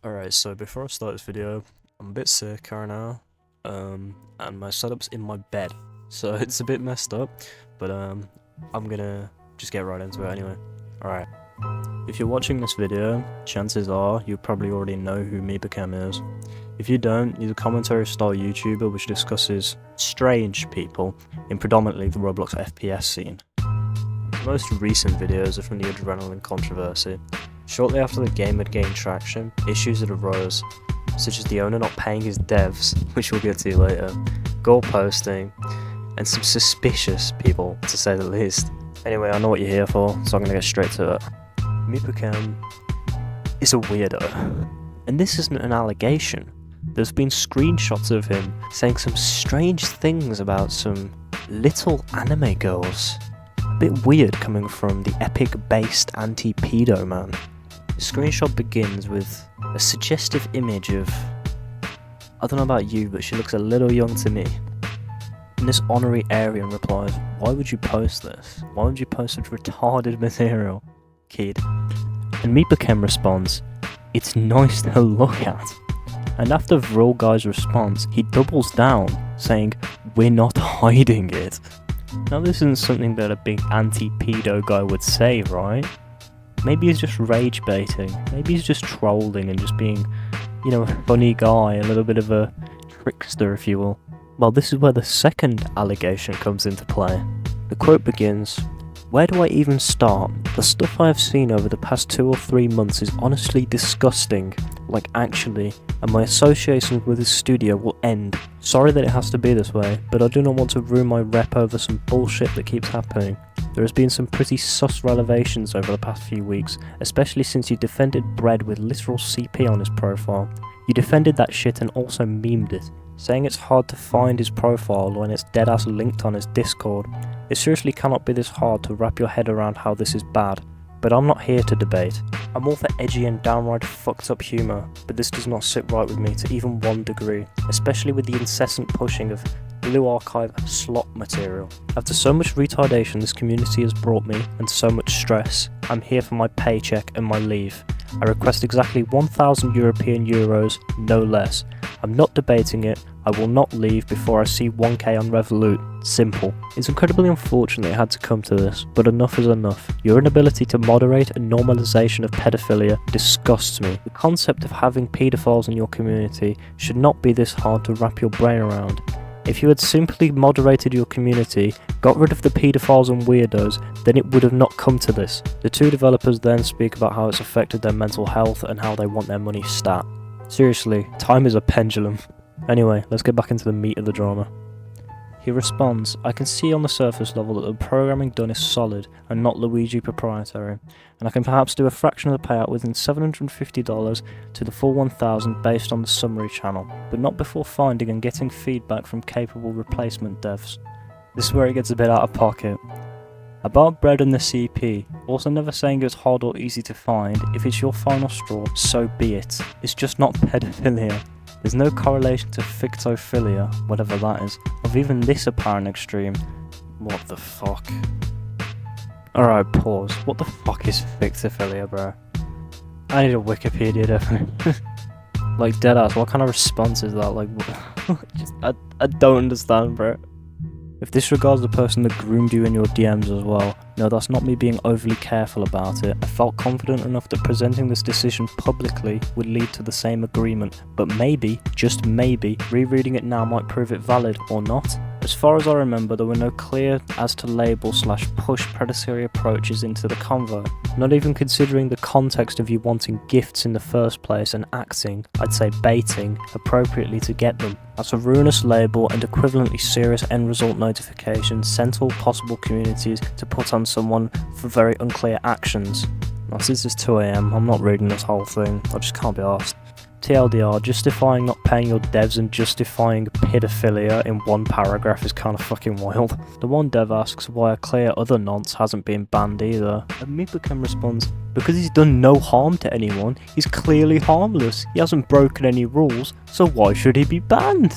Alright, so before I start this video, I'm a bit sick right now, and my setup's in my bed, so it's a bit messed up, but I'm gonna just get right into it anyway. Alright, if you're watching this video, chances are you probably already know who Mipacem is. If you don't, he's a commentary-style YouTuber which discusses strange people in predominantly the Roblox FPS scene. The most recent videos are from the Adrenaline controversy. Shortly after the game had gained traction, issues had arose, such as the owner not paying his devs, which we'll get to later, gore posting, and some suspicious people, to say the least. Anyway, I know what you're here for, so I'm gonna get straight to it. Mipacem is a weirdo, and this isn't an allegation. There's been screenshots of him saying some strange things about some little anime girls. A bit weird coming from the epic-based anti-pedo man. The screenshot begins with a suggestive image of, I don't know about you, but she looks a little young to me. And this honorary Aryan replies, "Why would you post this? Why would you post such retarded material, kid?" And Mipacem responds, "It's nice to look at." And after Vril Guy's response, he doubles down, saying, "We're not hiding it." Now this isn't something that a big anti-pedo guy would say, right? Maybe he's just rage baiting, maybe he's just trolling and just being, you know, a funny guy, a little bit of a trickster if you will. Well, this is where the second allegation comes into play. The quote begins, "Where do I even start? The stuff I have seen over the past 2 or 3 months is honestly disgusting, like actually, and my association with this studio will end. Sorry that it has to be this way, but I do not want to ruin my rep over some bullshit that keeps happening. There has been some pretty sus revelations over the past few weeks, especially since you defended Bread with literal CP on his profile. You defended that shit and also memed it, saying it's hard to find his profile when it's deadass linked on his Discord. It seriously cannot be this hard to wrap your head around how this is bad. But I'm not here to debate. I'm all for edgy and downright fucked up humour, but this does not sit right with me to even 1 degree, especially with the incessant pushing of Blue Archive slot material. After so much retardation this community has brought me, and so much stress, I'm here for my paycheck and my leave. I request exactly 1,000 European euros, no less. I'm not debating it, I will not leave before I see 1k on Revolut. Simple. It's incredibly unfortunate it had to come to this, but enough is enough. Your inability to moderate a normalization of pedophilia disgusts me. The concept of having paedophiles in your community should not be this hard to wrap your brain around. If you had simply moderated your community, got rid of the paedophiles and weirdos, then it would have not come to this. The two developers then speak about how it's affected their mental health and how they want their money stat. Seriously, time is a pendulum. Anyway, let's get back into the meat of the drama. He responds, "I can see on the surface level that the programming done is solid and not Luigi proprietary, and I can perhaps do a fraction of the payout within $750 to the full 1,000 based on the summary channel, but not before finding and getting feedback from capable replacement devs." This is where it gets a bit out of pocket. About Bread and the CP, also never saying it's hard or easy to find. If it's your final straw, so be it. It's just not pedophilia. There's no correlation to fictophilia, whatever that is, of even this apparent extreme. What the fuck? Alright, pause. What the fuck is fictophilia, bro? I need a Wikipedia definition. Like, deadass, what kind of response is that? Like, I don't understand, bro. If this regards the person that groomed you in your DMs as well, no, that's not me being overly careful about it. I felt confident enough that presenting this decision publicly would lead to the same agreement, but maybe, just maybe, rereading it now might prove it valid or not. As far as I remember, there were no clear as to label/push predatory approaches into the convo, not even considering the context of you wanting gifts in the first place and acting, I'd say baiting, appropriately to get them. That's a ruinous label and equivalently serious end result notifications sent all possible communities to put on someone for very unclear actions. Now since it's 2 AM, I'm not reading this whole thing, I just can't be arsed. TLDR, justifying not paying your devs and justifying pedophilia in one paragraph is kind of fucking wild. The one dev asks why a clear other nonce hasn't been banned either, and Mipacem responds, "Because he's done no harm to anyone, he's clearly harmless, he hasn't broken any rules, so why should he be banned?"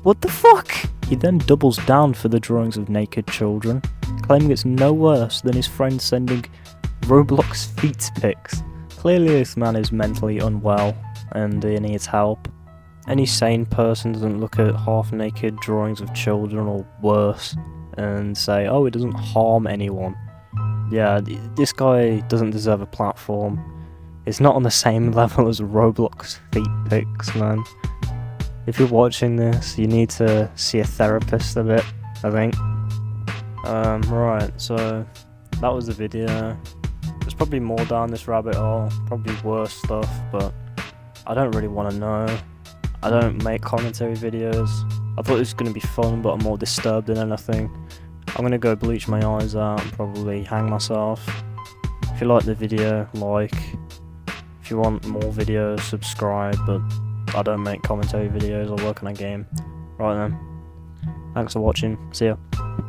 What the fuck? He then doubles down for the drawings of naked children, claiming it's no worse than his friend sending Roblox feet pics. Clearly this man is mentally unwell. and he needs help. Any sane person doesn't look at half-naked drawings of children or worse and say, oh, it doesn't harm anyone. Yeah, this guy doesn't deserve a platform. It's not on the same level as Roblox feet pics, man. If you're watching this, you need to see a therapist a bit, I think. Right, so that was the video. There's probably more down this rabbit hole, probably worse stuff, but I don't really want to know. I don't make commentary videos. I thought it was going to be fun, but I'm more disturbed than anything. I'm going to go bleach my eyes out and probably hang myself. If you like the video, like. If you want more videos, subscribe, but I don't make commentary videos or work on a game. Right then. Thanks for watching. See ya.